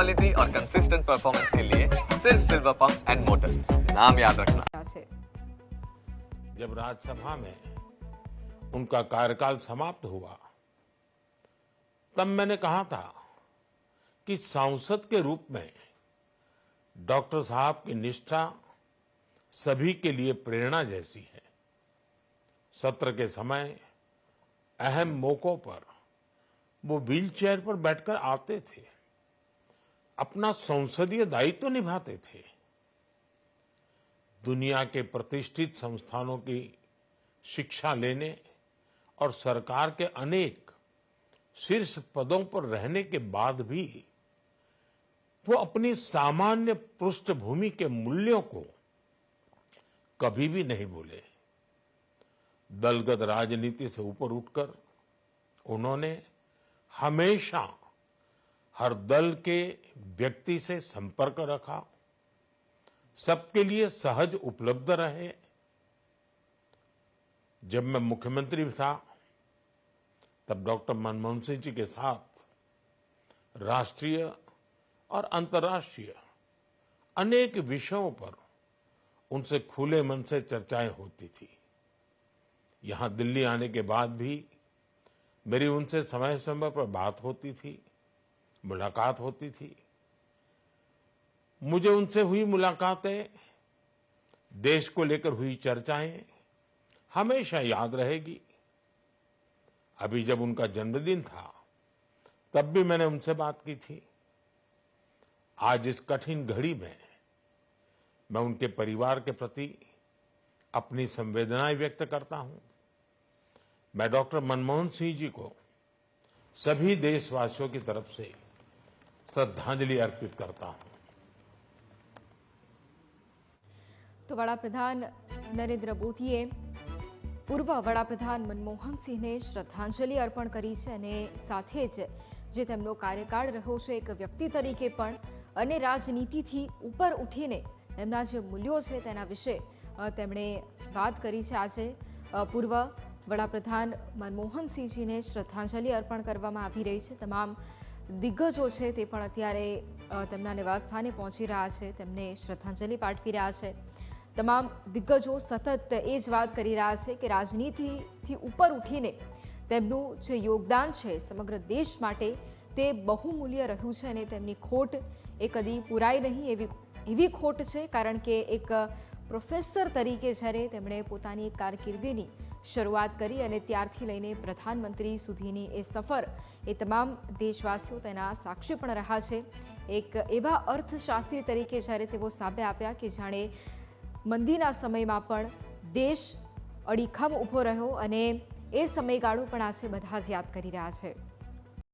Quality और consistent performance के लिए सिर्फ सिल्वर पंप्स एंड मोटर्स, नाम याद रखना। जब राज्यसभा में उनका कार्यकाल समाप्त हुआ, तब मैंने कहा था कि सांसद के रूप में डॉक्टर साहब की निष्ठा सभी के लिए प्रेरणा जैसी है। सत्र के समय अहम मौकों पर वो व्हीलचेयर पर बैठकर आते थे, अपना संसदीय दायित्व निभाते थे। दुनिया के प्रतिष्ठित संस्थानों की शिक्षा लेने और सरकार के अनेक शीर्ष पदों पर रहने के बाद भी वो अपनी सामान्य पृष्ठभूमि के मूल्यों को कभी भी नहीं भूले। दलगत राजनीति से ऊपर उठकर उन्होंने हमेशा हर दल के व्यक्ति से संपर्क रखा, सबके लिए सहज उपलब्ध रहे। जब मैं मुख्यमंत्री था, तब डॉक्टर मनमोहन सिंह जी के साथ राष्ट्रीय और अंतर्राष्ट्रीय अनेक विषयों पर उनसे खुले मन से चर्चाएं होती थी। यहां दिल्ली आने के बाद भी मेरी उनसे समय समय पर बात होती थी, मुलाकात होती थी। मुझे उनसे हुई मुलाकातें, देश को लेकर हुई चर्चाएं हमेशा याद रहेगी। अभी जब उनका जन्मदिन था, तब भी मैंने उनसे बात की थी। आज इस कठिन घड़ी में मैं उनके परिवार के प्रति अपनी संवेदनाएं व्यक्त करता हूं। मैं डॉक्टर मनमोहन सिंह जी को सभी देशवासियों की तरफ से श्रद्धांजलि अर्पित करता हूं। तो वडाप्रधान नरेंद्र मोदीए पूर्व वडाप्रधान मनमोहन सिंहने श्रद्धांजलि अर्पण करी છે અને સાથે જ જે તેમનો કાર્યકાળ રહ્યો છે એક વ્યક્તિ તરીકે પણ અને રાજનીતિથી ઉપર ઉઠીને તેમના જે મૂલ્યો છે તેના વિશે તેમણે વાત કરી છે। આજે પૂર્વ વડાપ્રધાન મનમોહન સિંહજીને શ્રદ્ધાંજલિ અર્પણ કરવામાં આવી રહી છે। તમામ દિગ્ગજો છે તે પણ અત્યારે તેમના નિવાસસ્થાને પહોંચી રહ્યા છે, તેમને શ્રદ્ધાંજલિ પાઠવી રહ્યા છે। તમામ દિગ્ગજો સતત એ જ વાત કરી રહ્યા છે કે રાજનીતિથી ઉપર ઉઠીને તેમનું જે યોગદાન છે સમગ્ર દેશ માટે તે બહુમૂલ્ય રહ્યું છે અને તેમની ખોટ એ કદી પૂરાય નહીં એવી ખોટ છે। કારણ કે એક પ્રોફેસર તરીકે જ્યારે તેમણે પોતાની કારકિર્દીની શરૂઆત કરી અને ત્યારથી લઈને પ્રધાનમંત્રી સુધીની એ સફર એ તમામ દેશવાસીઓ તેના સાક્ષી પણ રહ્યા છે। એક એવા અર્થશાસ્ત્રી તરીકે જ્યારે તેઓ સામે આવ્યા કે જાણે મંદીના સમયમાં પણ દેશ અડીખમ ઊભો રહ્યો અને એ સમયગાળો પણ આજે બધા જ યાદ કરી રહ્યા છે।